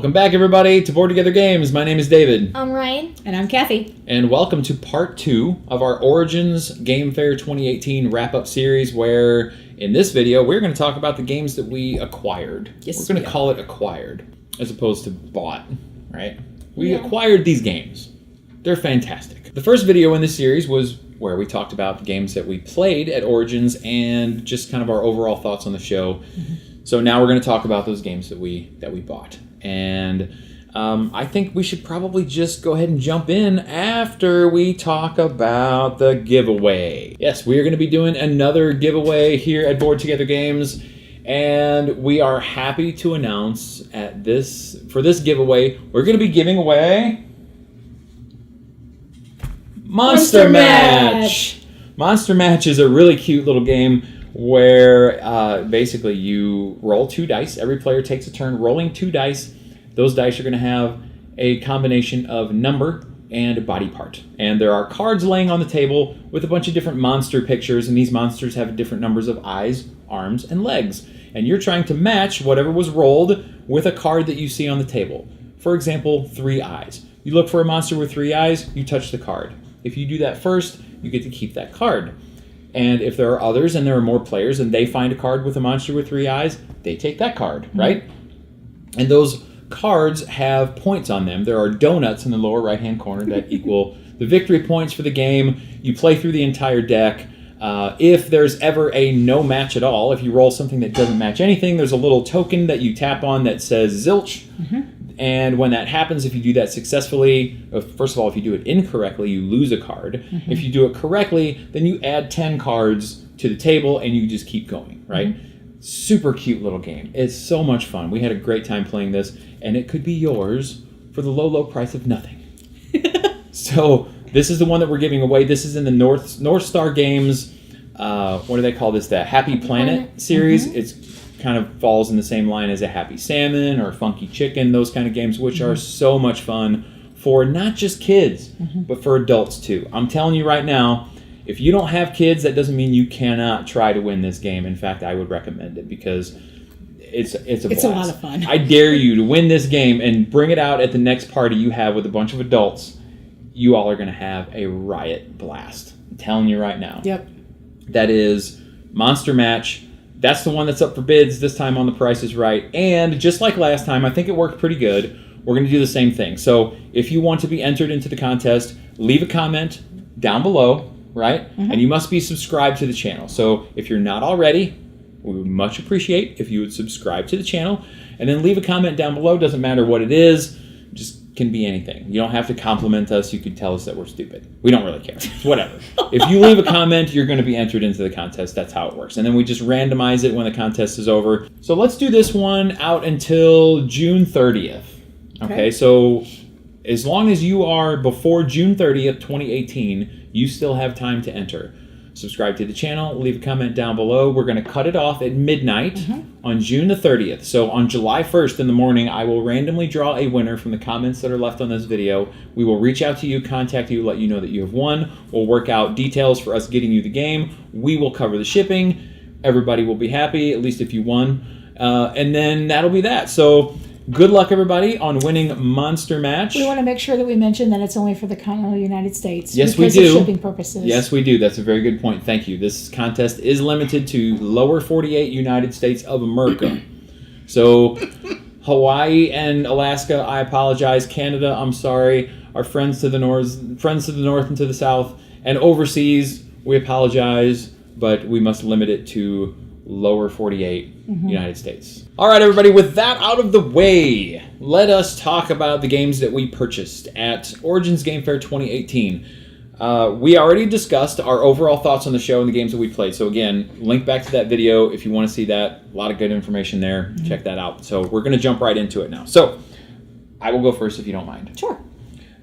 Welcome back, everybody, to Board Together Games. My name is David. I'm Ryan. And I'm Kathy. And welcome to part 2 of our Origins Game Fair 2018 wrap-up series, where in this video, we're going to talk about the games that we acquired. Yes, we're going to call it acquired, as opposed to bought, right? We acquired these games. They're fantastic. The first video in this series was where we talked about the games that we played at Origins and just kind of our overall thoughts on the show. So now we're going to talk about those games that we bought. And I think we should probably just go ahead and jump in after we talk about the giveaway. Yes, we are going to be doing another giveaway here at Board Together Games. And we are happy to announce for this giveaway, we're going to be giving away Monster Match! Monster Match is a really cute little game where basically you roll 2 dice. Every player takes a turn rolling 2 dice. Those dice are going to have a combination of number and body part. And there are cards laying on the table with a bunch of different monster pictures, and these monsters have different numbers of eyes, arms, and legs. And you're trying to match whatever was rolled with a card that you see on the table. For example, 3 eyes. You look for a monster with 3 eyes, you touch the card. If you do that first, you get to keep that card. And if there are others and there are more players and they find a card with a monster with 3 eyes, they take that card, right? And those cards have points on them. There are donuts in the lower right-hand corner that equal the victory points for the game. You play through the entire deck. If there's ever a no match at all, if you roll something that doesn't match anything, there's a little token that you tap on that says zilch. And when that happens, if you do that successfully, first of all, if you do it incorrectly, you lose a card. If you do it correctly, then you add 10 cards to the table and you just keep going, right? Super cute little game. It's so much fun. We had a great time playing this, and it could be yours for the low, low price of nothing. So this is the one that we're giving away. This is in the North Star Games, what do they call this? The Happy Planet series. It's kind of falls in the same line as a Happy Salmon or Funky Chicken, those kind of games, which are so much fun for not just kids, but for adults too. I'm telling you right now, if you don't have kids, that doesn't mean you cannot try to win this game. In fact, I would recommend it because it's a blast. It's a lot of fun. I dare you to win this game and bring it out at the next party you have with a bunch of adults. You all are going to have a riot blast. I'm telling you right now. Yep. That is Monster Match. That's the one that's up for bids this time on The Price is Right. And just like last time, I think it worked pretty good. We're going to do the same thing. So if you want to be entered into the contest, leave a comment down below, right? And you must be subscribed to the channel. So if you're not already, we would much appreciate if you would subscribe to the channel. And then leave a comment down below. Doesn't matter what it is. Just can be anything. You don't have to compliment us. You could tell us that we're stupid. We don't really care. Whatever. If you leave a comment, you're going to be entered into the contest. That's how it works. And then we just randomize it when the contest is over. So let's do this one out until June 30th. Okay, so as long as you are before June 30th, 2018, you still have time to enter. Subscribe to the channel, leave a comment down below. We're going to cut it off at midnight on June the 30th. So on July 1st in the morning, I will randomly draw a winner from the comments that are left on this video. We will reach out to you, contact you, let you know that you have won. We'll work out details for us getting you the game. We will cover the shipping. Everybody will be happy, at least if you won. And then that'll be that. So good luck, everybody, on winning Monster Match. We want to make sure that we mention that it's only for the continental United States. Yes, we do. Because of shipping purposes. Yes, we do. That's a very good point. Thank you. This contest is limited to lower 48 United States of America. So Hawaii and Alaska, I apologize. Canada, I'm sorry. Our friends to the north and to the south, and overseas, we apologize, but we must limit it to lower 48 United States. All right, everybody, with that out of the way, let us talk about the games that we purchased at Origins Game Fair 2018. We already discussed our overall thoughts on the show and the games that we played. So again, link back to that video if you want to see that. A lot of good information there. Check that out. So we're going to jump right into it now. So I will go first if you don't mind. Sure.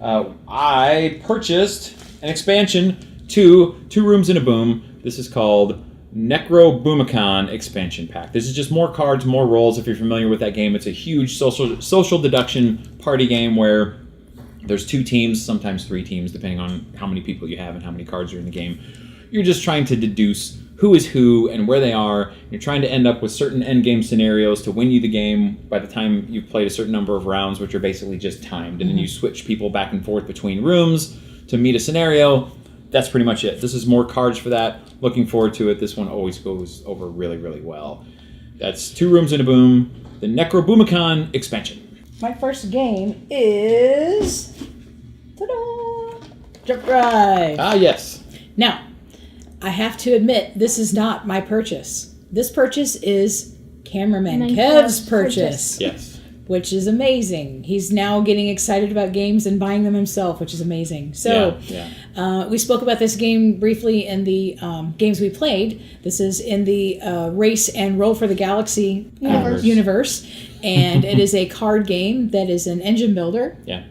I purchased an expansion to Two Rooms and a Boom. This is called Necro Boomicon expansion pack. This is just more cards, more rolls. If you're familiar with that game, it's a huge social deduction party game where there's 2 teams, sometimes 3 teams, depending on how many people you have and how many cards are in the game. You're just trying to deduce who is who and where they are. You're trying to end up with certain end game scenarios to win you the game by the time you've played a certain number of rounds, which are basically just timed. And then you switch people back and forth between rooms to meet a scenario. That's pretty much it. This is more cards for that. Looking forward to it. This one always goes over really, really well. That's 2 Rooms and a Boom, the Necroboomicon expansion. My first game is... Ta-da! Jump Drive. Ah, yes. Now, I have to admit, this is not my purchase. This purchase is Cameraman Kev's purchase. Yes. Which is amazing. He's now getting excited about games and buying them himself, which is amazing. So, we spoke about this game briefly in the games we played. This is in the Race and Roll for the Galaxy universe. And it is a card game that is an engine builder. Yeah.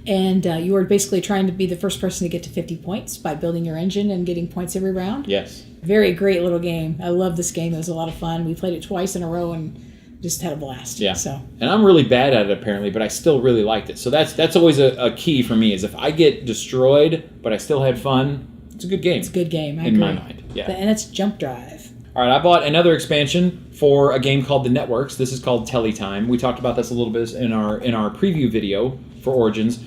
And you are basically trying to be the first person to get to 50 points by building your engine and getting points every round. Yes. Very great little game. I love this game. It was a lot of fun. We played it twice in a row and just had a blast. Yeah. So. And I'm really bad at it apparently, but I still really liked it. So that's always a key for me is if I get destroyed, but I still had fun, it's a good game. It's a good game. I in agree. my mind. Yeah. And it's Jump Drive. All right, I bought another expansion for a game called The Networks. This is called Teletime. We talked about this a little bit in our preview video for Origins.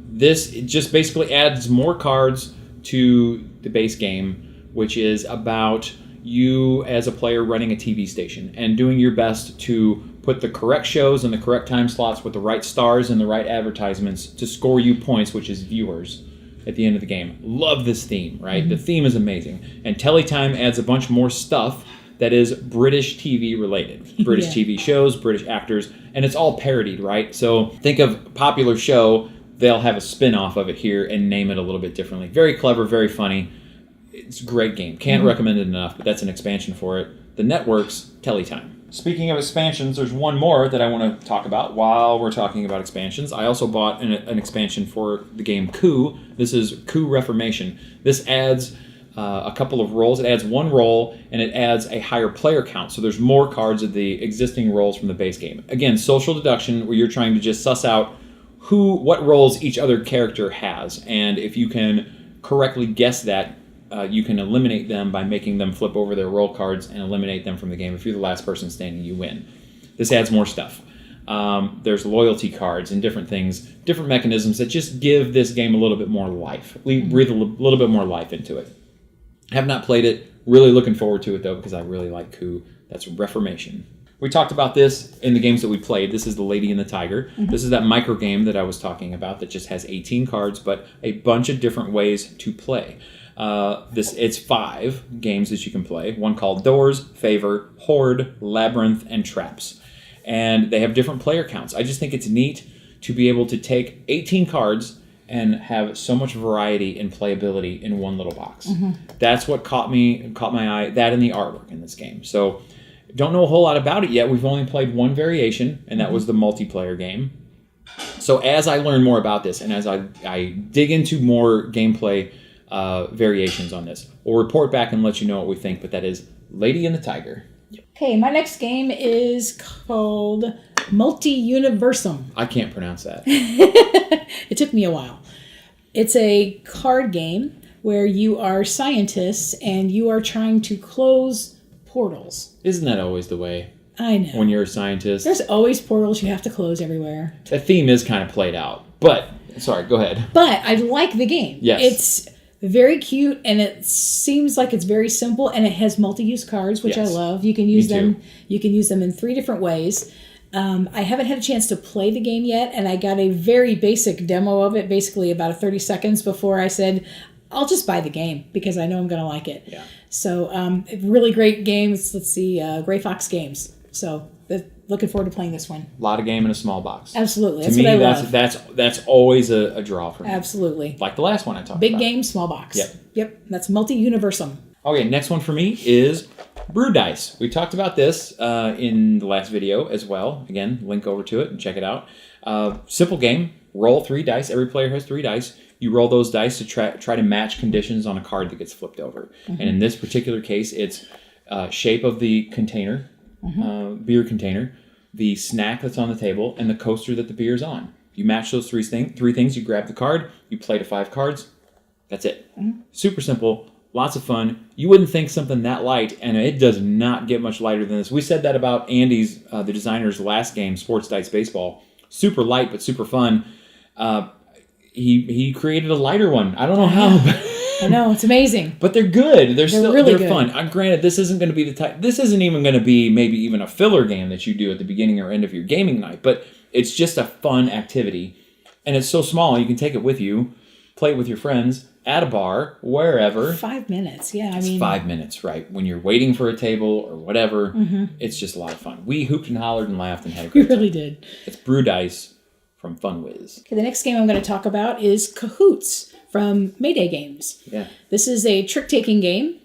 This just basically adds more cards to the base game, which is about you as a player running a TV station and doing your best to put the correct shows in the correct time slots with the right stars and the right advertisements to score you points, which is viewers at the end of the game. Love this theme, right? Mm-hmm. The theme is amazing. And Teletime adds a bunch more stuff that is British TV related. British TV shows, British actors, and it's all parodied, right? So think of a popular show, they'll have a spin-off of it here and name it a little bit differently. Very clever, very funny. It's a great game. Can't recommend it enough, but that's an expansion for it. The Networks, Teletime. Speaking of expansions, there's one more that I want to talk about while we're talking about expansions. I also bought an expansion for the game Coup. This is Coup Reformation. This adds a couple of rolls. It adds 1 roll, and it adds a higher player count. So there's more cards of the existing rolls from the base game. Again, social deduction, where you're trying to just suss out what roles each other character has. And if you can correctly guess that, you can eliminate them by making them flip over their roll cards and eliminate them from the game. If you're the last person standing, you win. This adds more stuff. There's loyalty cards and different things, different mechanisms that just give this game a little bit more life. Breathe a little bit more life into it. Have not played it. Really looking forward to it, though, because I really like Coup. That's Reformation. We talked about this in the games that we played. This is The Lady and the Tiger. Mm-hmm. This is that micro game that I was talking about that just has 18 cards, but a bunch of different ways to play. It's 5 games that you can play. One called Doors, Favor, Horde, Labyrinth, and Traps. And they have different player counts. I just think it's neat to be able to take 18 cards and have so much variety and playability in one little box. Mm-hmm. That's what caught my eye, that and the artwork in this game. So don't know a whole lot about it yet. We've only played one variation, and that was the multiplayer game. So as I learn more about this and as I dig into more gameplay variations on this, we'll report back and let you know what we think, but that is Lady and the Tiger. Okay, my next game is called Multi-Universum. I can't pronounce that. It took me a while. It's a card game where you are scientists and you are trying to close portals. Isn't that always the way? I know. When you're a scientist. There's always portals you have to close everywhere. The theme is kind of played out. But, sorry, go ahead. But I like the game. Yes. It's very cute, and it seems like it's very simple, and it has multi-use cards, which I love. You can use them. You can use them in 3 different ways. I haven't had a chance to play the game yet, and I got a very basic demo of it, basically about 30 seconds before I said, I'll just buy the game because I know I'm going to like it. Yeah. So, really great games. Let's see, Gray Fox Games. So, looking forward to playing this one. A lot of game in a small box. Absolutely. That's what I love. That's always a draw for me. Absolutely. Like the last one I talked about. Big game, small box. Yep. That's Multi-Universum. Okay, next one for me is Brew Dice. We talked about this in the last video as well. Again, link over to it and check it out. Simple game. Roll 3 dice. Every player has 3 dice. You roll those dice to try to match conditions on a card that gets flipped over. Mm-hmm. And in this particular case, it's shape of the container, beer container, the snack that's on the table, and the coaster that the beer is on. You match those three things. You grab the card. You play to 5 cards. That's it. Mm-hmm. Super simple. Lots of fun. You wouldn't think something that light, and it does not get much lighter than this. We said that about Andy's, the designer's last game, Sports Dice Baseball. Super light, but super fun. He created a lighter one. I don't know how. I know, it's amazing. But they're good. They're good. Fun. Granted, this isn't going to be the type. This isn't even going to be maybe even a filler game that you do at the beginning or end of your gaming night. But it's just a fun activity, and it's so small you can take it with you, play it with your friends at a bar, wherever. 5 minutes, yeah. It's 5 minutes, right? When you're waiting for a table or whatever, it's just a lot of fun. We hooped and hollered and laughed and had a great time. We really did. It's Brew Dice from FunWiz. Okay, the next game I'm going to talk about is Cahoots from Mayday Games. Yeah. This is a trick-taking game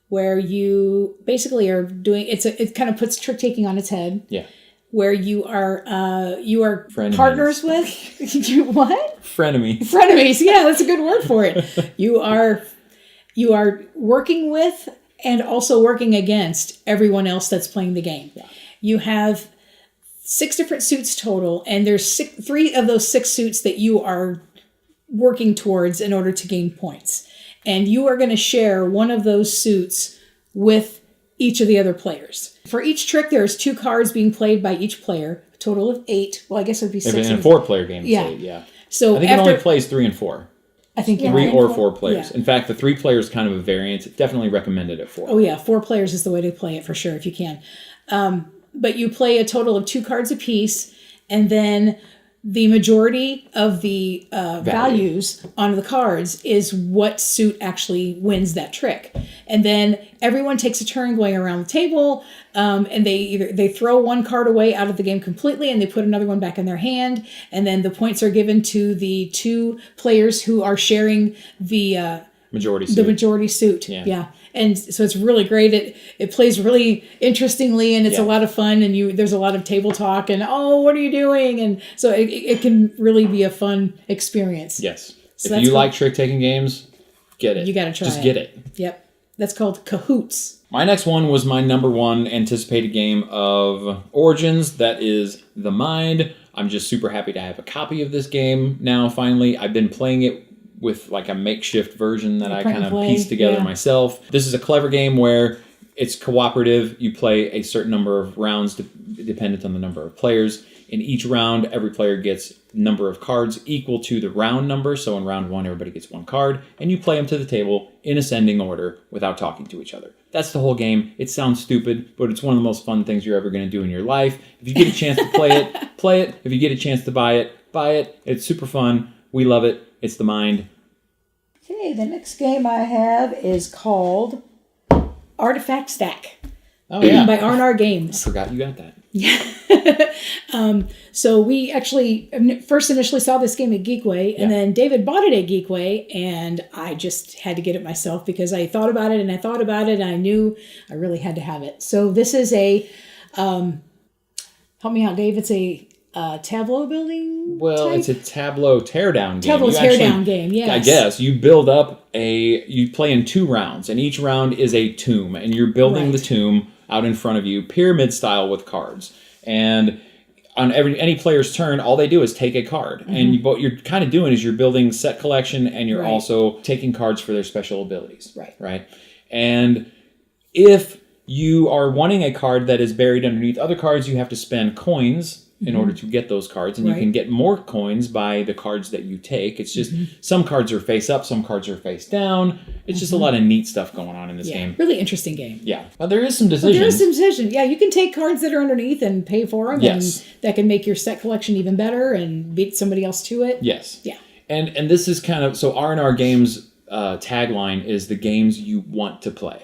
where you basically are doing... It kind of puts trick-taking on its head. Yeah. Where you are Frenemies. Partners with... You what? Frenemies. Frenemies, yeah, that's a good word for it. You are working with and also working against everyone else that's playing the game. Yeah. You have 6 different suits total, and there's 3 of those 6 suits that you are working towards in order to gain points. And you are going to share one of those suits with each of the other players. For each trick, there's 2 cards being played by each player, a total of 8. Well, I guess it would be 6. In a 4-player game, yeah. 8, yeah. So I think it only plays 3 and 4. I think 3 or 4 players. Yeah. In fact, the 3 players kind of a variance. Definitely recommended at 4. Oh yeah, 4 players is the way to play it for sure if you can. But you play a total of 2 cards apiece, and then the majority of the values on the cards is what suit actually wins that trick. And then everyone takes a turn going around the table, and they throw one card away out of the game completely, and they put another one back in their hand, and then the points are given to the 2 players who are sharing the majority suit. The majority suit, yeah. And so it's really great. It plays really interestingly, and it's a lot of fun. And there's a lot of table talk, and what are you doing? And so it can really be a fun experience. Yes. So if you like trick-taking games, get it. You got to try it. Just get it. Yep. That's called Cahoots. My next one was my number 1 anticipated game of Origins. That is The Mind. I'm just super happy to have a copy of this game now, finally. I've been playing it with like a makeshift version that I kind of pieced together myself. This is a clever game where it's cooperative. You play a certain number of rounds dependent on the number of players. In each round, every player gets number of cards equal to the round number. So in round 1, everybody gets 1 card, and you play them to the table in ascending order without talking to each other. That's the whole game. It sounds stupid, but it's one of the most fun things you're ever going to do in your life. If you get a chance to play it, play it. If you get a chance to buy it. It's super fun. We love it. It's The Mind. Okay, the next game I have is called Artifact Stack. Oh, yeah. By R&R Games. I forgot you got that. Yeah. So we actually first initially saw this game at Geekway, and then David bought it at Geekway, and I just had to get it myself because I thought about it, and I knew I really had to have it. So this is a, help me out, Dave, it's a tableau building type? It's a tableau teardown game. Tableau teardown game, yes. I guess. You build up you play in 2 rounds, and each round is a tomb, and you're building the tomb out in front of you, pyramid style with cards. And on any player's turn, all they do is take a card. And what you're kind of doing is you're building set collection, and you're also taking cards for their special abilities. Right? And if you are wanting a card that is buried underneath other cards, you have to spend coins in order to get those cards, and you can get more coins by the cards that you take. It's just some cards are face up, some cards are face down. It's just a lot of neat stuff going on in this game. Really interesting game. Yeah. Well, there is some decision. There is some decision. Yeah, you can take cards that are underneath and pay for them, and that can make your set collection even better and beat somebody else to it. Yes. Yeah. And this is kind of, so R&R Games tagline is the games you want to play.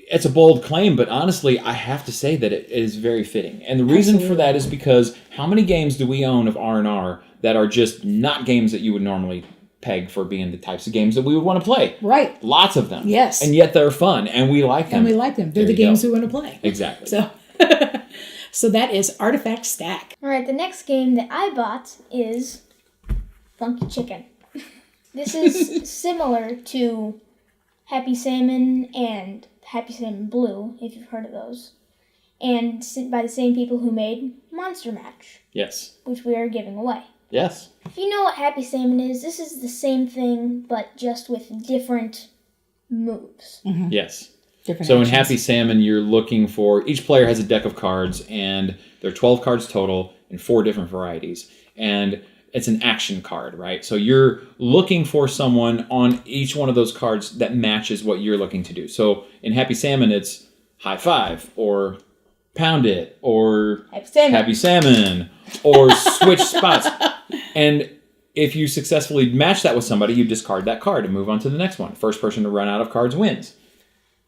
It's a bold claim, but honestly, I have to say that it is very fitting. And the reason for that is because how many games do we own of R&R that are just not games that you would normally peg for being the types of games that we would want to play? Right. Lots of them. Yes. And yet they're fun, and we like them. They're the games we want to play. Exactly. So, so that is Artifact Stack. All right, the next game that I bought is Funky Chicken. This is similar to Happy Salmon and Happy Salmon Blue, if you've heard of those. And by the same people who made Monster Match. Yes. Which we are giving away. Yes. If you know what Happy Salmon is, this is the same thing, but just with different moves. Mm-hmm. Yes. Different So actions. in Happy Salmon, you're looking for... Each player has a deck of cards, and there are 12 cards total in 4 different varieties. And it's an action card, right? So you're looking for someone on each one of those cards that matches what you're looking to do. So in Happy Salmon, it's high five, or pound it, or Happy Salmon, or switch spots. And if you successfully match that with somebody, you discard that card and move on to the next one. First person to run out of cards wins.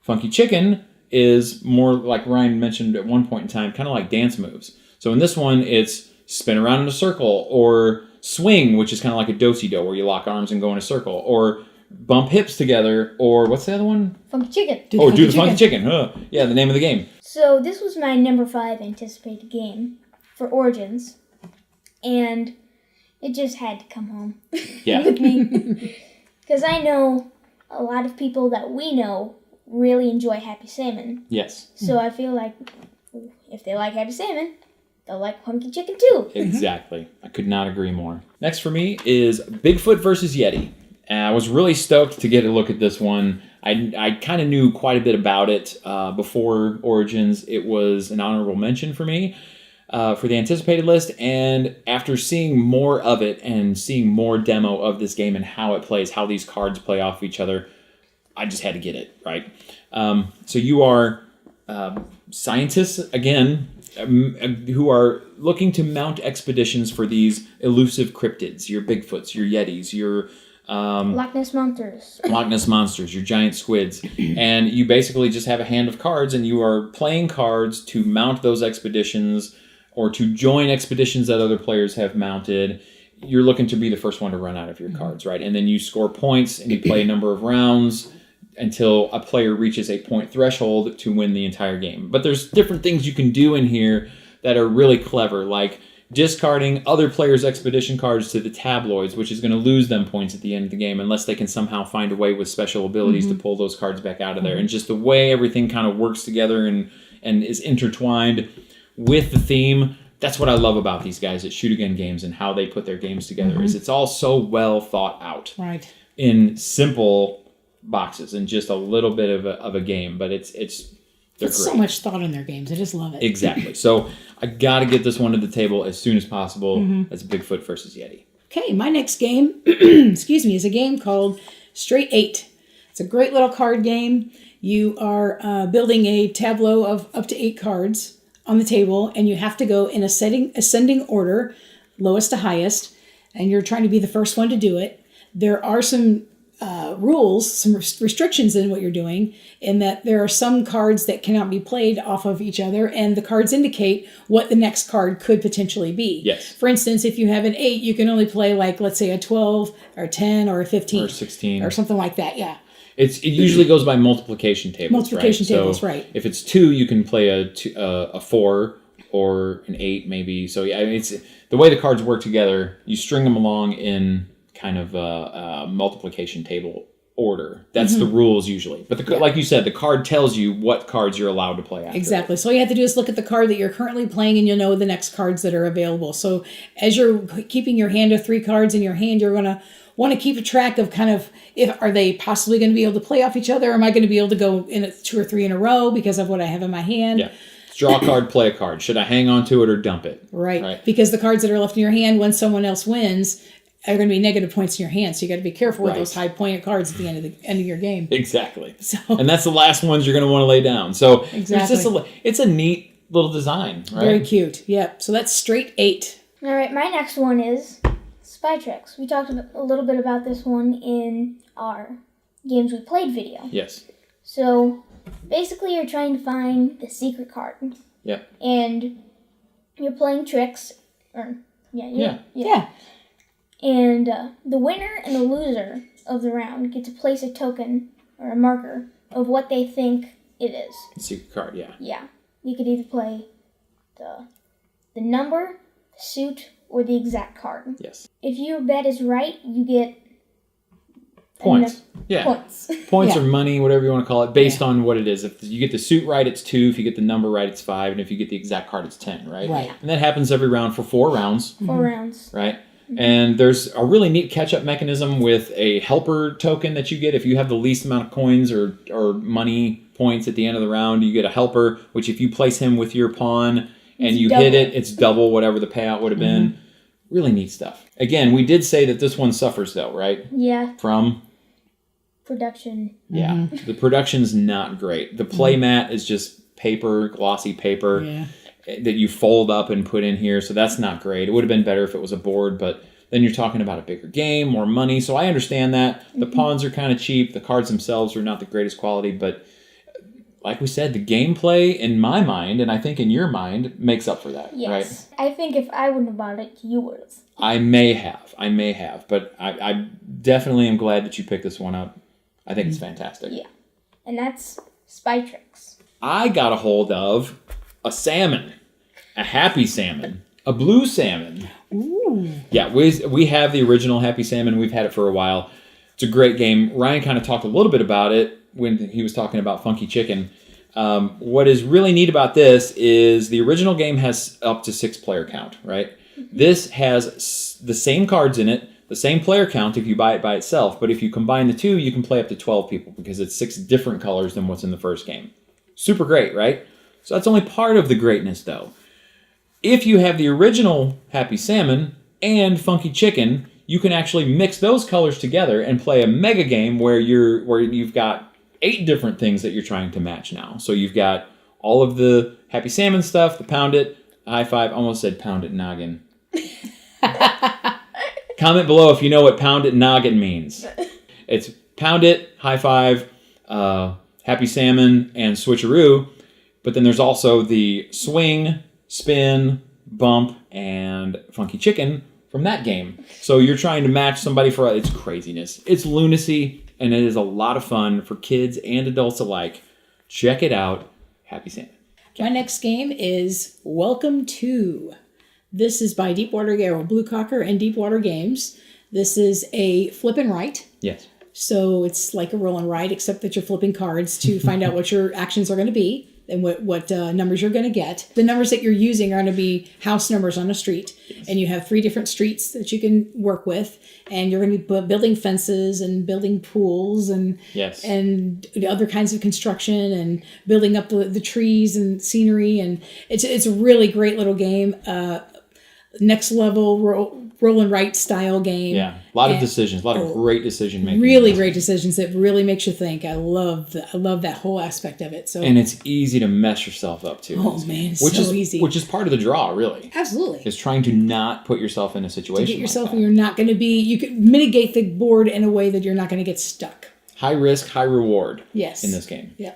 Funky Chicken is more like Ryan mentioned at one point in time, kind of like dance moves. So in this one, it's spin around in a circle, or swing, which is kind of like a do-si-do, where you lock arms and go in a circle, or bump hips together, or what's the other one? Funky Chicken. Do the Funky Chicken. Yeah, the name of the game. So this was my number 5 anticipated game for Origins, and it just had to come home with me. Because I know a lot of people that we know really enjoy Happy Salmon. Yes. So I feel like if they like Happy Salmon, they'll like Funky Chicken too. Exactly. I could not agree more. Next for me is Bigfoot versus Yeti. I was really stoked to get a look at this one. I kind of knew quite a bit about it before Origins. It was an honorable mention for me for the anticipated list. And after seeing more of it and seeing more demo of this game and how it plays, how these cards play off each other, I just had to get it, right? So you are scientists, again, who are looking to mount expeditions for these elusive cryptids, your Bigfoots, your Yetis, your... Loch Ness Monsters. Loch Ness Monsters, your giant squids. And you basically just have a hand of cards, and you are playing cards to mount those expeditions or to join expeditions that other players have mounted. You're looking to be the first one to run out of your cards, right? And then you score points, and you play a number of rounds until a player reaches a point threshold to win the entire game. But there's different things you can do in here that are really clever, like discarding other players' expedition cards to the tabloids, which is going to lose them points at the end of the game unless they can somehow find a way with special abilities to pull those cards back out of there. And just the way everything kind of works together and is intertwined with the theme, that's what I love about these guys at Shoot Again Games and how they put their games together. Is it's all so well thought out, right, in simple boxes and just a little bit of a game, but it's they're great. So much thought in their games. I just love it. Exactly. So I got to get this one to the table as soon as possible. That's Bigfoot versus Yeti. Okay, my next game, excuse me, is a game called Straight 8. It's a great little card game. You are building a tableau of up to 8 cards on the table, and you have to go in ascending order, lowest to highest, and you're trying to be the first one to do it. There are some rules, some restrictions in what you're doing, in that there are some cards that cannot be played off of each other, and the cards indicate what the next card could potentially be. Yes. For instance, if you have an 8, you can only play, like, let's say a 12 or a 10 or a 15. Or 16. Or something like that, yeah. It usually goes by multiplication tables. Multiplication right? tables, so right. If it's 2, you can play a 4 or an 8 maybe. So yeah, it's the way the cards work together. You string them along in kind of a multiplication table order. That's the rules usually. But like you said, the card tells you what cards you're allowed to play after. Exactly. So all you have to do is look at the card that you're currently playing, and you'll know the next cards that are available. So as you're keeping your hand of 3 cards in your hand, you're going to want to keep a track of kind of, are they possibly going to be able to play off each other? Or am I going to be able to go in 2 or 3 in a row because of what I have in my hand? Yeah. Draw a card, play a card. Should I hang on to it or dump it? Right. Because the cards that are left in your hand when someone else wins are going to be negative points in your hand. So you got to be careful with those high pointed cards at the end of your game. Exactly. So, and that's the last ones you're going to want to lay down. So exactly. It's a neat little design, right? Very cute. Yep. So that's Straight 8. All right, my next one is Spy Tricks. We talked a little bit about this one in our Games We Played video. Yes. So basically you're trying to find the secret card. Yep. And you're playing tricks. Yeah. And the winner and the loser of the round get to place a token or a marker of what they think it is. Secret card, yeah. Yeah. You could either play the number, the suit, or the exact card. Yes. If your bet is right, you get points. Yeah. Points. Points or money, whatever you want to call it, based on what it is. If you get the suit right, it's 2. If you get the number right, it's 5. And if you get the exact card, it's 10, right? Right. And that happens every round for 4 rounds. 4 rounds. Right? And there's a really neat catch-up mechanism with a helper token that you get. If you have the least amount of coins or money points at the end of the round, you get a helper, which if you place him with your pawn and you hit it, it's double whatever the payout would have been. Really neat stuff. Again, we did say that this one suffers, though, right? Yeah. From? Production. Yeah. The production's not great. The play mat is just paper, glossy paper that you fold up and put in here, so that's not great. It would have been better if it was a board, but then you're talking about a bigger game, more money, so I understand that. The pawns are kind of cheap. The cards themselves are not the greatest quality, but like we said, the gameplay, in my mind, and I think in your mind, makes up for that, yes. Right? I think if I wouldn't have bought it, you would have. I may have, but I definitely am glad that you picked this one up. I think it's fantastic. Yeah, and that's Spy Tricks. I got a hold of a salmon, a happy salmon, a blue salmon. Ooh. Yeah, we have the original Happy Salmon. We've had it for a while. It's a great game. Ryan kind of talked a little bit about it when he was talking about Funky Chicken. What is really neat about this is the original game has up to 6 player count, right? This has the same cards in it, the same player count if you buy it by itself, but if you combine the two, you can play up to 12 people because it's 6 different colors than what's in the first game. Super great, right? So that's only part of the greatness, though. If you have the original Happy Salmon and Funky Chicken, you can actually mix those colors together and play a mega game where you've got 8 different things that you're trying to match now. So you've got all of the Happy Salmon stuff, the Pound It, High Five, almost said Pound It Noggin. Comment below if you know what Pound It Noggin means. It's Pound It, High Five, Happy Salmon, and Switcheroo. But then there's also the Swing, Spin, Bump, and Funky Chicken from that game. So you're trying to match somebody for... It's craziness. It's lunacy, and it is a lot of fun for kids and adults alike. Check it out. Happy Salmon. My next game is Welcome to. This is by Deepwater Blue Cocker and Deepwater Games. This is a flip and write. Yes. So it's like a roll and write, except that you're flipping cards to find out what your actions are going to be and what numbers you're going to get. The numbers that you're using are going to be house numbers on a street. Yes. And you have 3 different streets that you can work with. And you're going to be building fences and building pools and other kinds of construction and building up the trees and scenery. And it's a really great little game. Next level roll and write style game. Yeah, a lot of decisions, a lot of great decision making. Really great decisions that really makes you think. I love that whole aspect of it. So and it's easy to mess yourself up too. Oh man, easy. Which is part of the draw, really. Absolutely. Is trying to not put yourself in a situation. To get yourself, like you're not going to be. You can mitigate the board in a way that you're not going to get stuck. High risk, high reward. Yes. In this game. Yeah,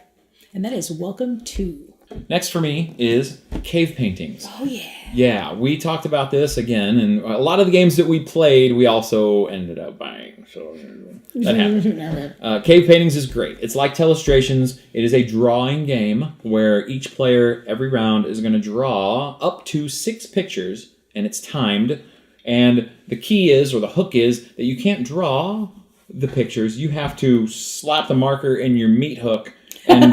and that is Welcome to. Next for me is cave paintings. Oh, yeah. Yeah, we talked about this again, and a lot of the games that we played, we also ended up buying. So that happened. Cave paintings is great. It's like Telestrations. It is a drawing game where each player, every round, is going to draw up to 6 pictures, and it's timed. And the key is, or the hook is, that you can't draw the pictures. You have to slap the marker in your meat hook and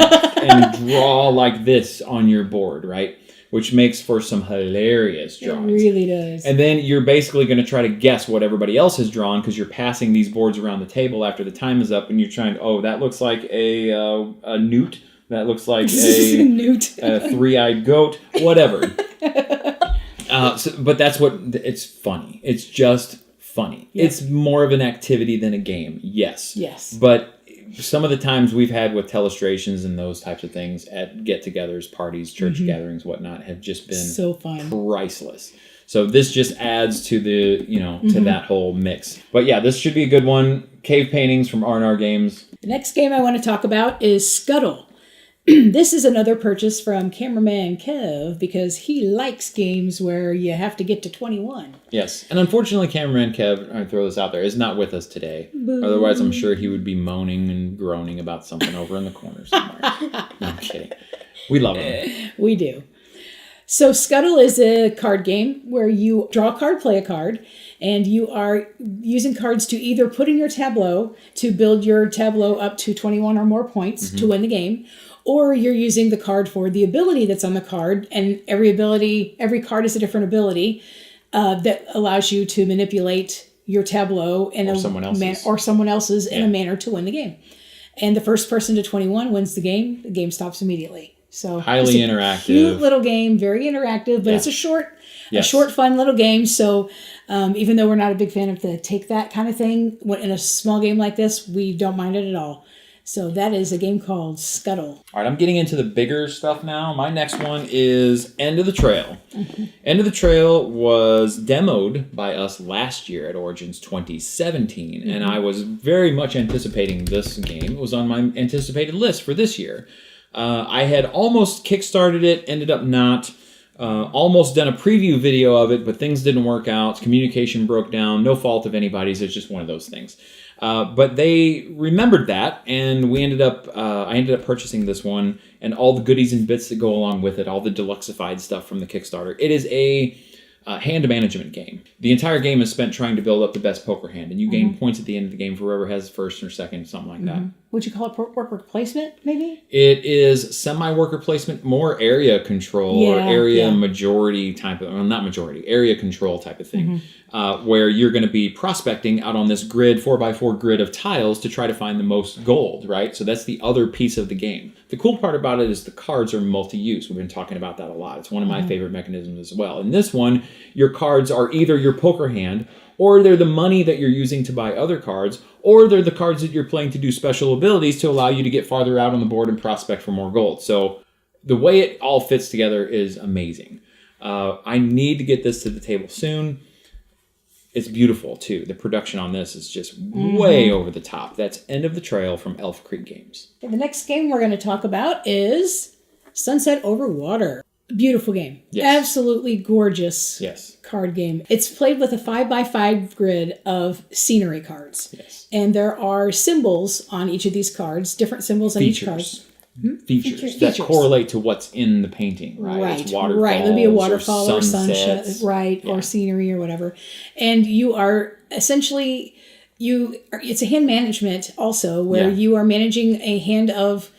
draw like this on your board, right? Which makes for some hilarious drawings. It really does. And then you're basically going to try to guess what everybody else has drawn because you're passing these boards around the table after the time is up, and you're trying to, that looks like a newt. That looks like a newt. A 3-eyed goat. Whatever. But that's what... It's funny. It's just funny. Yep. It's more of an activity than a game. Yes. Yes. But... some of the times we've had with Telestrations and those types of things at get-togethers, parties, church gatherings, whatnot, have just been so fun, priceless. So this just adds to the, to that whole mix. But yeah, this should be a good one. Cave paintings from R&R Games. The next game I want to talk about is Scuttle. This is another purchase from cameraman Kev because he likes games where you have to get to 21. Yes. And unfortunately, cameraman Kev, I throw this out there, is not with us today. Boo. Otherwise, I'm sure he would be moaning and groaning about something over in the corner somewhere. No, I'm kidding. We love him. We do. So Scuttle is a card game where you draw a card, play a card, and you are using cards to either put in your tableau to build your tableau up to 21 or more points to win the game, or you're using the card for the ability that's on the card, and every card is a different ability. that allows you to manipulate your tableau in someone else's in a manner to win the game. And the first person to 21 wins the game. The game stops immediately. So highly interactive, cute little game, very interactive, but it's a short, fun little game. So even though we're not a big fan of the take that kind of thing, in a small game like this, we don't mind it at all. So that is a game called Scuttle. All right, I'm getting into the bigger stuff now. My next one is End of the Trail. End of the Trail was demoed by us last year at Origins 2017, and I was very much anticipating this game. It was on my anticipated list for this year. I had almost kickstarted it, ended up not. Almost done a preview video of it, but things didn't work out. Communication broke down. No fault of anybody's. It's just one of those things. But they remembered that, and I ended up purchasing this one and all the goodies and bits that go along with it, all the deluxified stuff from the Kickstarter. It is a hand management game. The entire game is spent trying to build up the best poker hand, and you gain points at the end of the game for whoever has first or second, something like that. Would you call it worker placement, maybe? It is semi-worker placement, more area control or area majority type of, well, not majority, area control type of thing, where you're going to be prospecting out on this grid, 4x4 grid of tiles to try to find the most gold, right? So that's the other piece of the game. The cool part about it is the cards are multi-use. We've been talking about that a lot. It's one of my favorite mechanisms as well. In this one, your cards are either your poker hand, or they're the money that you're using to buy other cards, or they're the cards that you're playing to do special abilities to allow you to get farther out on the board and prospect for more gold. So the way it all fits together is amazing. I need to get this to the table soon. It's beautiful, too. The production on this is just way over the top. That's End of the Trail from Elf Creek Games. The next game we're going to talk about is Sunset Over Water. Beautiful game. Yes. Absolutely gorgeous card game. It's played with a 5x5 grid of scenery cards. Yes. And there are symbols on each of these cards, different symbols on each card. Features that correlate to what's in the painting, right? It's waterfalls, right. There'll be a waterfall or sunset, right? Or scenery or whatever. And you are essentially, it's a hand management also, where you are managing a hand of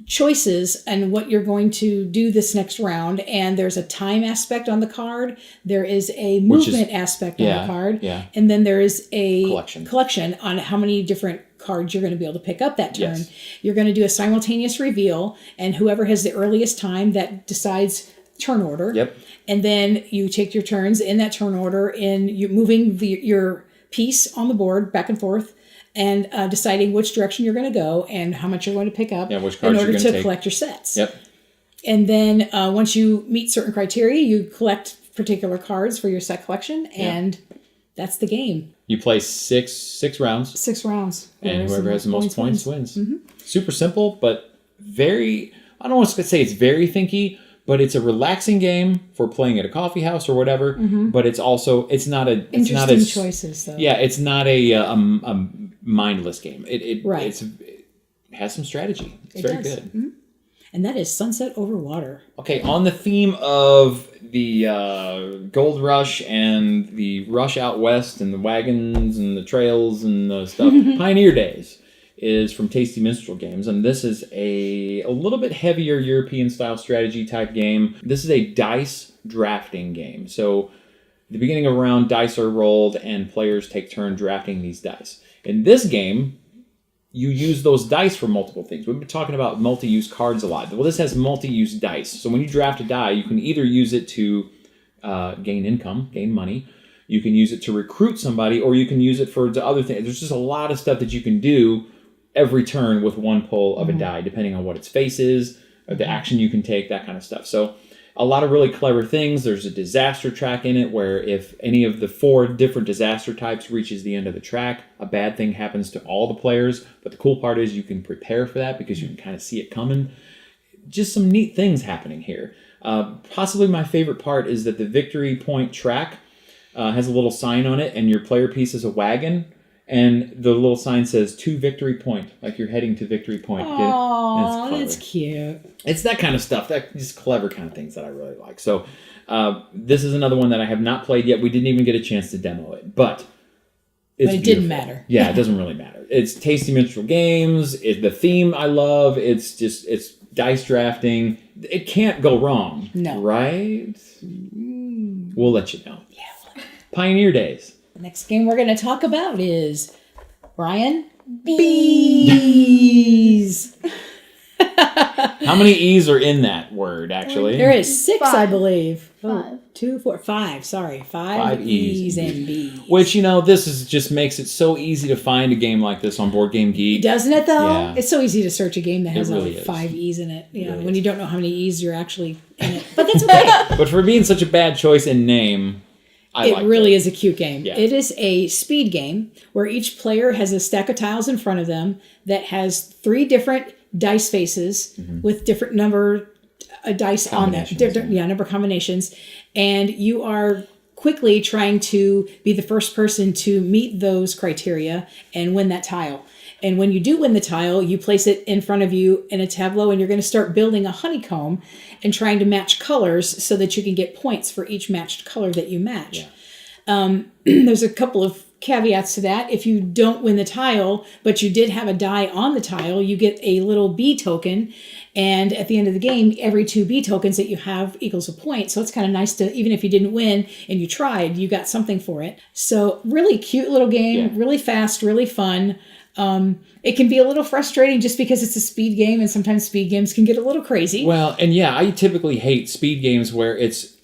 choices and what you're going to do this next round. And there's a time aspect on the card. There is a movement aspect on the card. Yeah. And then there is a collection on how many different cards you're going to be able to pick up that turn. Yes. You're going to do a simultaneous reveal, and whoever has the earliest time, that decides turn order. Yep. And then you take your turns in that turn order, and you're moving your piece on the board back and forth, and deciding which direction you're going to go and how much you're going to pick up which cards in order to collect your sets. Yep. And then once you meet certain criteria, you collect particular cards for your set collection, and that's the game. You play six rounds. 6 rounds. And whoever has the most points wins. Super simple, but very, I don't want to say it's very thinky, but it's a relaxing game for playing at a coffee house or whatever. But it's also, it's not a... Interesting choices, though. Yeah, it's not a mindless game. It has some strategy. It's very good. And that is Sunset Over Water. Okay, on the theme of the gold rush and the rush out west and the wagons and the trails and the stuff, Pioneer Days is from Tasty Minstrel Games, and this is a little bit heavier European-style strategy type game. This is a dice drafting game. So at the beginning of a round, dice are rolled, and players take turn drafting these dice. In this game, you use those dice for multiple things. We've been talking about multi-use cards a lot. Well, this has multi-use dice. So when you draft a die, you can either use it to gain income, gain money. You can use it to recruit somebody, or you can use it for other things. There's just a lot of stuff that you can do every turn with one pull of a die, depending on what its face is, or the action you can take, that kind of stuff. So a lot of really clever things. There's a disaster track in it where if any of the 4 different disaster types reaches the end of the track, a bad thing happens to all the players. But the cool part is you can prepare for that because you can kind of see it coming. Just some neat things happening here. Possibly my favorite part is that the victory point track has a little sign on it, and your player piece is a wagon. And the little sign says, to victory point, like you're heading to victory point. Oh, that's cute. It's that kind of stuff, that just clever kind of things that I really like. So this is another one that I have not played yet. We didn't even get a chance to demo it, but it didn't matter. Yeah, it doesn't really matter. It's Tasty Minstrel Games. The theme I love. It's dice drafting. It can't go wrong. No. Right? We'll let you know. Yeah, we'll Pioneer days. The next game we're going to talk about is, Brian? Bees. How many E's are in that word, actually? There is 6, I believe. 5. 2, 4, 5. Sorry, 5 5 E's and B's. Which, this is just makes it so easy to find a game like this on Board Game Geek. Doesn't it, though? Yeah. It's so easy to search a game that has really like is. 5 E's in it. Really When is. you don't know how many E's you're actually in it. But that's okay. But for being such a bad choice in name, I like It really is a cute game. Yeah. It is a speed game where each player has a stack of tiles in front of them that has 3 different dice faces with different number dice on them. Number combinations. And you are quickly trying to be the first person to meet those criteria and win that tile. And when you do win the tile, you place it in front of you in a tableau, and you're going to start building a honeycomb and trying to match colors so that you can get points for each matched color that you match. Yeah. There's a couple of caveats to that. If you don't win the tile, but you did have a die on the tile, you get a little B token. And at the end of the game, every 2 B tokens that you have equals a point. So it's kind of nice to, even if you didn't win and you tried, you got something for it. So really cute little game, really fast, really fun. It can be a little frustrating just because it's a speed game, and sometimes speed games can get a little crazy. Well, and I typically hate speed games where it's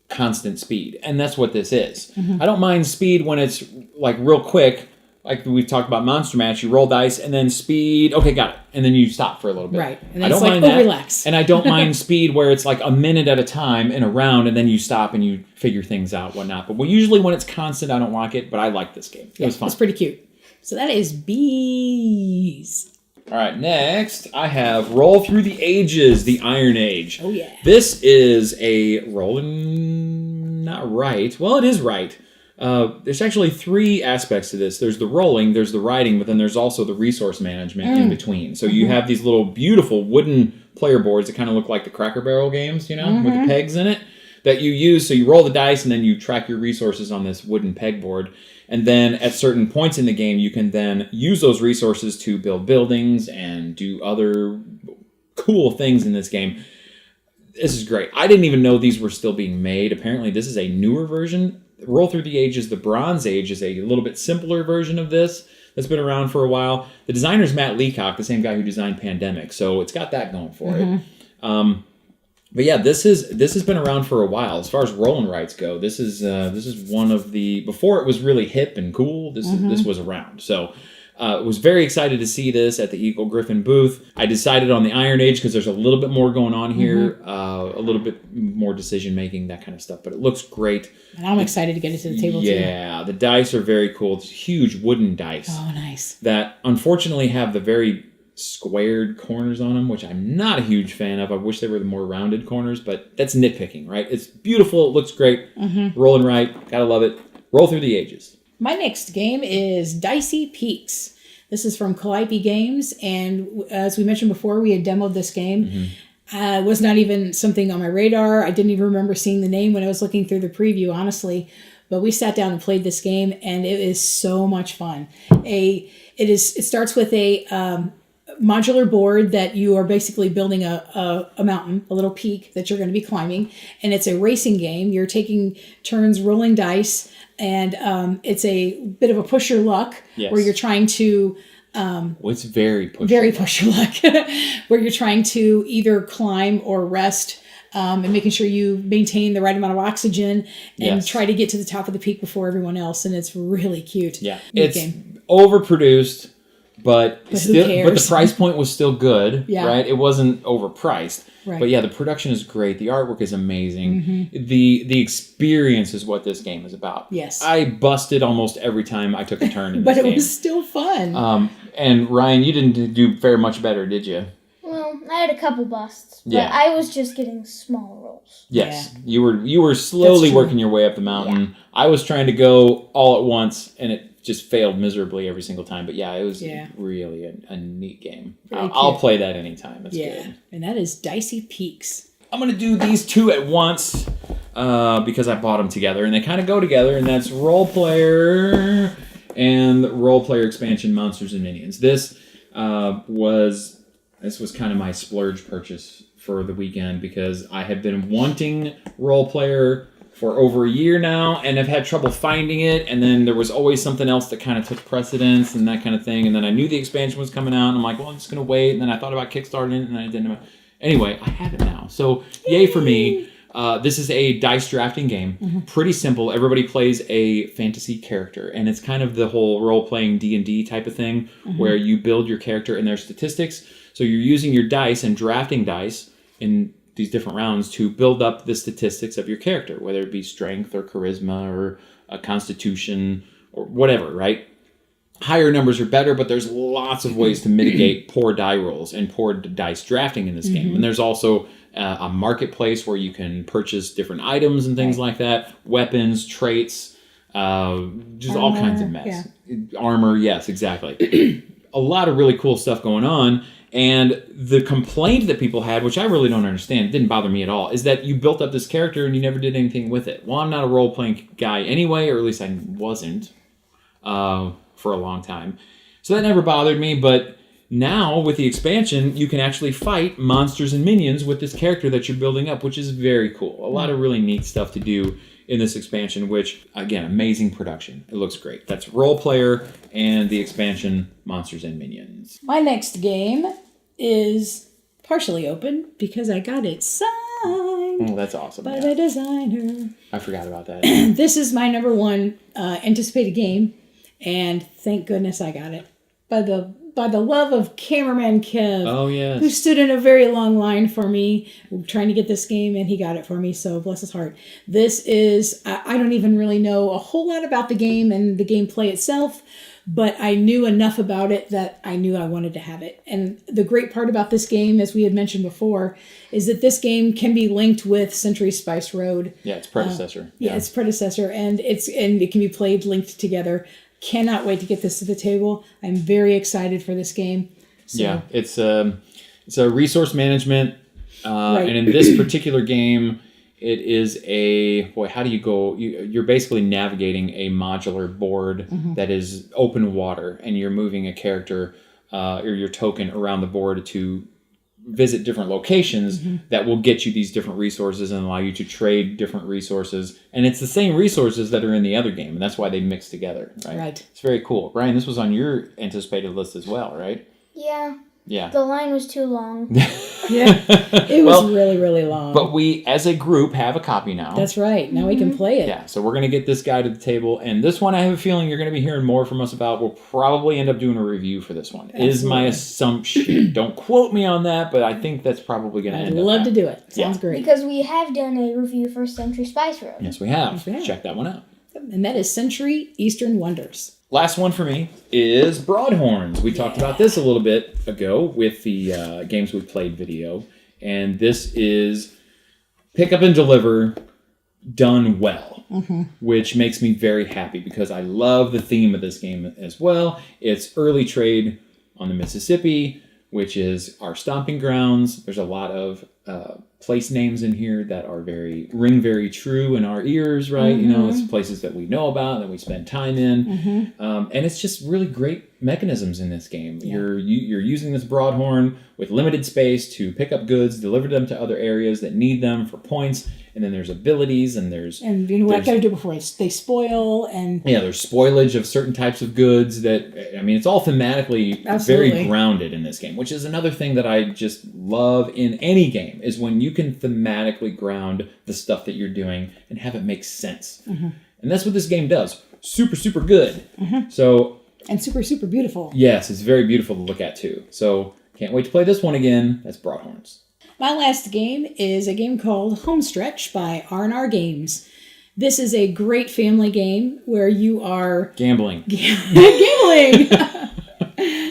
constant speed, and that's what this is. I don't mind speed when it's like real quick, like we've talked about Monster Match. You roll dice and then speed. Okay, got it, and then you stop for a little bit. Right, and I then don't it's mind like, that. relax. And I don't mind speed where it's like a minute at a time in a round, and then you stop and you figure things out, whatnot. But usually when it's constant, I don't like it. But I like this game. It was fun. It's pretty cute. So that is Bees. All right, next I have Roll Through the Ages, the Iron Age. Oh, yeah. This is a rolling, not right. Well, it is right. There's actually 3 aspects to this. There's the rolling, there's the writing, but then there's also the resource management in between. So you have these little beautiful wooden player boards that kind of look like the Cracker Barrel games, with the pegs in it, that you use. So you roll the dice and then you track your resources on this wooden pegboard. And then at certain points in the game, you can then use those resources to build buildings and do other cool things in this game. This is great. I didn't even know these were still being made. Apparently, this is a newer version. Roll Through the Ages, the Bronze Age, is a little bit simpler version of this that's been around for a while. The designer's Matt Leacock, the same guy who designed Pandemic, so it's got that going for it. But yeah, this has been around for a while. As far as roll and writes go, this is one of the, before it was really hip and cool. This was around. So was very excited to see this at the Eagle Griffin booth. I decided on the Iron Age because there's a little bit more going on here, a little bit more decision making, that kind of stuff. But it looks great. And I'm excited to get it to the table too. Yeah, the dice are very cool. It's huge wooden dice. Oh, nice. That unfortunately have the very squared corners on them, which I'm not a huge fan of. I wish they were the more rounded corners, but that's nitpicking, right? It's beautiful. It looks great. Rolling right. Gotta love it. Roll Through the Ages. My next game is Dicey Peaks. This is from Calliope Games, and as we mentioned before, we had demoed this game. It was not even something on my radar. I didn't even remember seeing the name when I was looking through the preview, honestly. But we sat down and played this game, and it is so much fun. It starts with a modular board that you are basically building a mountain, a little peak that you're going to be climbing, and it's a racing game. You're taking turns rolling dice, and it's a bit of a push your luck where you're trying to It's very push your luck where you're trying to either climb or rest, and making sure you maintain the right amount of oxygen and try to get to the top of the peak before everyone else. And it's really cute. Yeah, it's overproduced. But the price point was still good, right? It wasn't overpriced. Right. But yeah, the production is great. The artwork is amazing. The experience is what this game is about. Yes. I busted almost every time I took a turn in this game. But it was still fun. And Ryan, you didn't do very much better, did you? Well, I had a couple busts, but I was just getting small rolls. Yes. Yeah. You were slowly working your way up the mountain. Yeah. I was trying to go all at once, and it just failed miserably every single time. But yeah, it was really a neat game. I'll play that anytime. It's good. And that is Dicey Peaks. I'm going to do these 2 at once because I bought them together, and they kind of go together, and that's Role Player and Role Player Expansion Monsters and Minions. This was kind of my splurge purchase for the weekend because I had been wanting Role Player for over a year now, and I've had trouble finding it, and then there was always something else that kind of took precedence and that kind of thing, and then I knew the expansion was coming out, and I'm like, well, I'm just going to wait, and then I thought about Kickstarting it, and then I didn't. Anyway, I have it now. So, yay for me. This is a dice drafting game. Pretty simple. Everybody plays a fantasy character, and it's kind of the whole role-playing D&D type of thing, where you build your character and their statistics. So you're using your dice and drafting dice in these different rounds to build up the statistics of your character, whether it be strength or charisma or a constitution or whatever, right? Higher numbers are better, but there's lots of ways to mitigate poor die rolls and poor dice drafting in this game. And there's also a marketplace where you can purchase different items and things like that, weapons, traits, just all kinds of mess. Yeah. Armor, yes, exactly. A lot of really cool stuff going on. And the complaint that people had, which I really don't understand, it didn't bother me at all, is that you built up this character and you never did anything with it. Well, I'm not a role-playing guy anyway, or at least I wasn't for a long time. So that never bothered me, but now with the expansion, you can actually fight monsters and minions with this character that you're building up, which is very cool. A lot of really neat stuff to do in this expansion, which, again, amazing production. It looks great. That's Role Player and the expansion Monsters and Minions. My next game is partially open because I got it signed. Oh, that's awesome. By the designer. I forgot about that. This is my number one anticipated game, and thank goodness I got it. By the love of cameraman Kev. Oh, yes. Who stood in a very long line for me trying to get this game, and he got it for me, so bless his heart. This is, I don't even really know a whole lot about the game and the gameplay itself, but I knew enough about it that I knew I wanted to have it. And the great part about this game, as we had mentioned before, is that this game can be linked with Century Spice Road. Yeah, its predecessor. Its predecessor, and it can be played linked together. Cannot wait to get this to the table. I'm very excited for this game. So. Yeah, it's a resource management, and in this particular game, it is how do you go? You're basically navigating a modular board that is open water, and you're moving a character or your token around the board to visit different locations that will get you these different resources and allow you to trade different resources. And it's the same resources that are in the other game, and that's why they mix together, right? Right. It's very cool. Brian, this was on your anticipated list as well, right? Yeah. Yeah. The line was too long. Yeah. It was really, really long. But we, as a group, have a copy now. That's right. Now we can play it. Yeah, so we're going to get this guy to the table. And this one, I have a feeling you're going to be hearing more from us about. We'll probably end up doing a review for this one. Absolutely. Is my assumption. Don't quote me on that, but I think that's probably going to end up. I'd love to do it. Sounds great. Because we have done a review for Century Spice Road. Yes, we have. Check that one out. And that is Century Eastern Wonders. Last one for me is Broadhorns. We talked about this a little bit ago with the Games We Played video. And this is pick up and deliver done well, which makes me very happy because I love the theme of this game as well. It's early trade on the Mississippi, which is our stomping grounds. There's a lot of place names in here that are ring very true in our ears, right? You know, it's places that we know about, that we spend time in. And it's just really great mechanisms in this game. Yeah. You're using this Broadhorn with limited space to pick up goods, deliver them to other areas that need them for points, and then there's abilities, and you know what I gotta do before they spoil, and there's spoilage of certain types of goods that, I mean, it's all thematically very grounded in this game, which is another thing that I just love in any game, is when you can thematically ground the stuff that you're doing and have it make sense. And that's what this game does. Super, super good. And super, super beautiful. Yes, it's very beautiful to look at too. So can't wait to play this one again. That's Broadhorns. My last game is a game called Homestretch by R&R Games. This is a great family game where you are... Gambling. Gambling!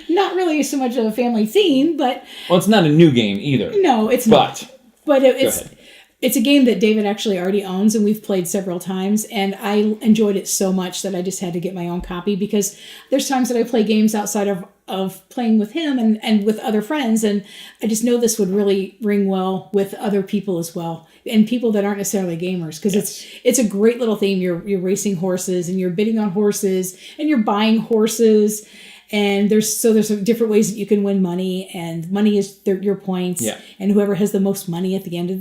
Not really so much of a family theme, but... Well, it's not a new game either. No, it's not. But it's a game that David actually already owns, and we've played several times, and I enjoyed it so much that I just had to get my own copy, because there's times that I play games outside of playing with him and with other friends, and I just know this would really ring well with other people as well, and people that aren't necessarily gamers, because it's a great little theme. You're racing horses, and you're bidding on horses, and you're buying horses, and there's different ways that you can win money, and money is your points, and whoever has the most money at the end of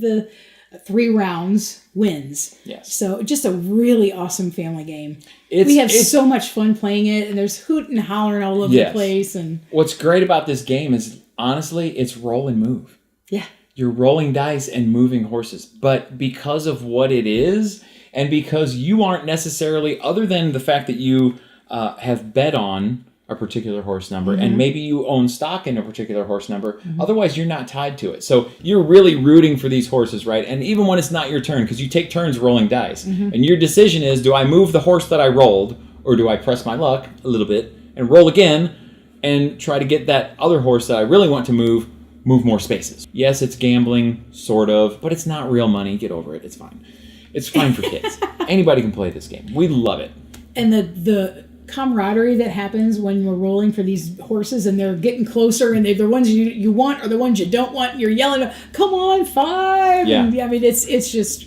3 rounds wins. Yes. So just a really awesome family game. It's we have so much fun playing it, and there's hooting and hollering all over the place. And what's great about this game is, honestly, it's roll and move. Yeah. You're rolling dice and moving horses. But because of what it is, and because you aren't necessarily, other than the fact that you have bet on a particular horse number, and maybe you own stock in a particular horse number, otherwise you're not tied to it. So you're really rooting for these horses, right? And even when it's not your turn, because you take turns rolling dice, and your decision is, do I move the horse that I rolled, or do I press my luck a little bit and roll again and try to get that other horse that I really want to move more spaces? Yes, it's gambling, sort of, but it's not real money. Get over it. It's fine. It's fine for kids. Anybody can play this game. We love it. And the camaraderie that happens when you're rolling for these horses and they're getting closer, and they're the ones you want or the ones you don't want, and you're yelling, come on, 5. Yeah. And, I mean, it's just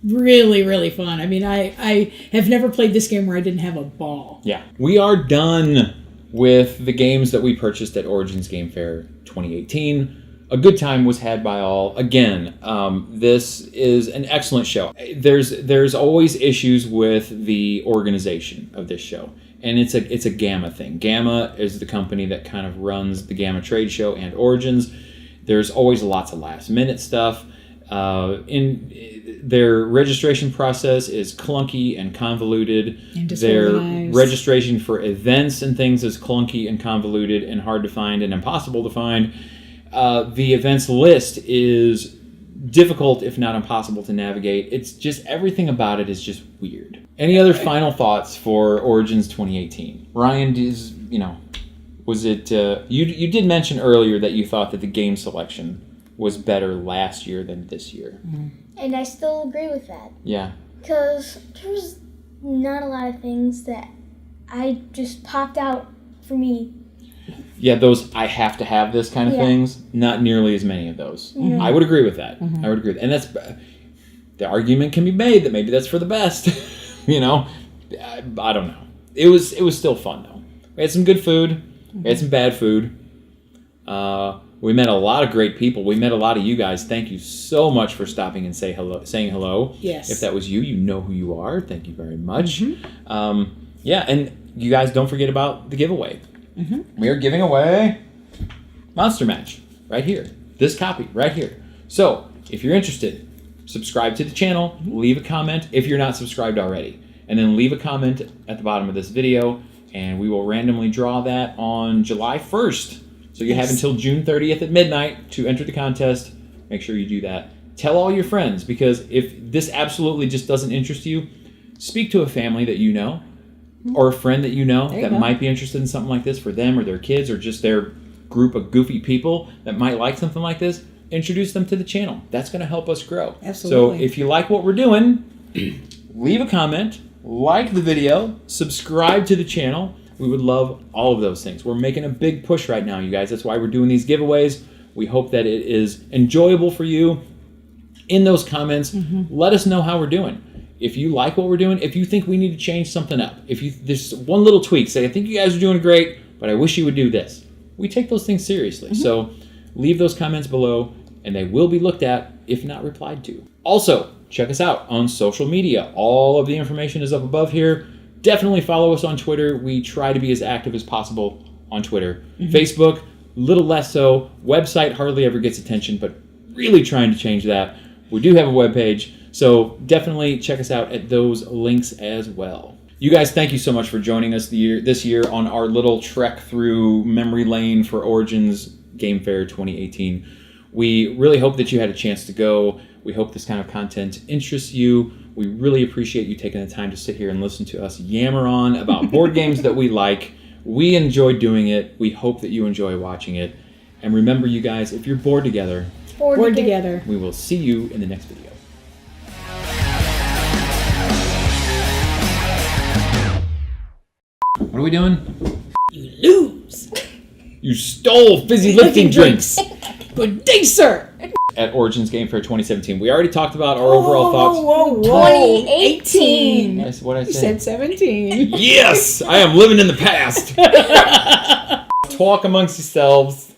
really, really fun. I mean, I have never played this game where I didn't have a ball. Yeah. We are done with the games that we purchased at Origins Game Fair 2018. A good time was had by all. Again, this is an excellent show. There's always issues with the organization of this show, and it's a Gamma thing. Gamma is the company that kind of runs the Gamma Trade Show and Origins. There's always lots of last minute stuff. In their registration process is clunky and convoluted. And their disorganized. registration for events and things is clunky and convoluted and hard to find and impossible to find. The events list is difficult, if not impossible, to navigate. It's just, everything about it is just weird. Any other final thoughts for Origins 2018? Ryan, was it, you did mention earlier that you thought that the game selection was better last year than this year. And I still agree with that. Yeah. Because there's not a lot of things that I just popped out for me. Yeah, those I have to have this kind of things, not nearly as many of those. I would agree with that. I would agree with that. And that's, the argument can be made that maybe that's for the best. I don't know. It was still fun though. We had some good food. We had some bad food. We met a lot of great people. We met a lot of you guys. Thank you so much for stopping and saying hello. Yes. If that was you, you know who you are. Thank you very much. Yeah, and you guys don't forget about the giveaway. We are giving away Monster Match right here. This copy right here. So if you're interested, subscribe to the channel, leave a comment if you're not subscribed already, and then leave a comment at the bottom of this video, and we will randomly draw that on July 1st. So you have until June 30th at midnight to enter the contest. Make sure you do that. Tell all your friends, because if this absolutely just doesn't interest you, speak to a family that you know, or a friend that you know that might be interested in something like this for them or their kids, or just their group of goofy people that might like something like this. Introduce them to the channel. That's going to help us grow. Absolutely. So if you like what we're doing, leave a comment, like the video, subscribe to the channel. We would love all of those things. We're making a big push right now, you guys. That's why we're doing these giveaways. We hope that it is enjoyable for you. In those comments, let us know how we're doing. If you like what we're doing, if you think we need to change something up, there's one little tweak, say, I think you guys are doing great, but I wish you would do this. We take those things seriously. So leave those comments below, and they will be looked at, if not replied to. Also, check us out on social media. All of the information is up above here. Definitely follow us on Twitter. We try to be as active as possible on Twitter. Facebook, little less so. Website hardly ever gets attention, but really trying to change that. We do have a webpage. So definitely check us out at those links as well. You guys, thank you so much for joining us this year on our little trek through memory lane for Origins Game Fair 2018. We really hope that you had a chance to go. We hope this kind of content interests you. We really appreciate you taking the time to sit here and listen to us yammer on about board games that we like. We enjoy doing it. We hope that you enjoy watching it. And remember, you guys, if you're bored together, Board together. We will see you in the next video. What are we doing? You lose. You stole fizzy lifting drinks Good day, sir. at Origins Game Fair 2017. We already talked about our overall thoughts. Whoa. 2018. What did I You say? said 17. Yes! I am living in the past. Talk amongst yourselves.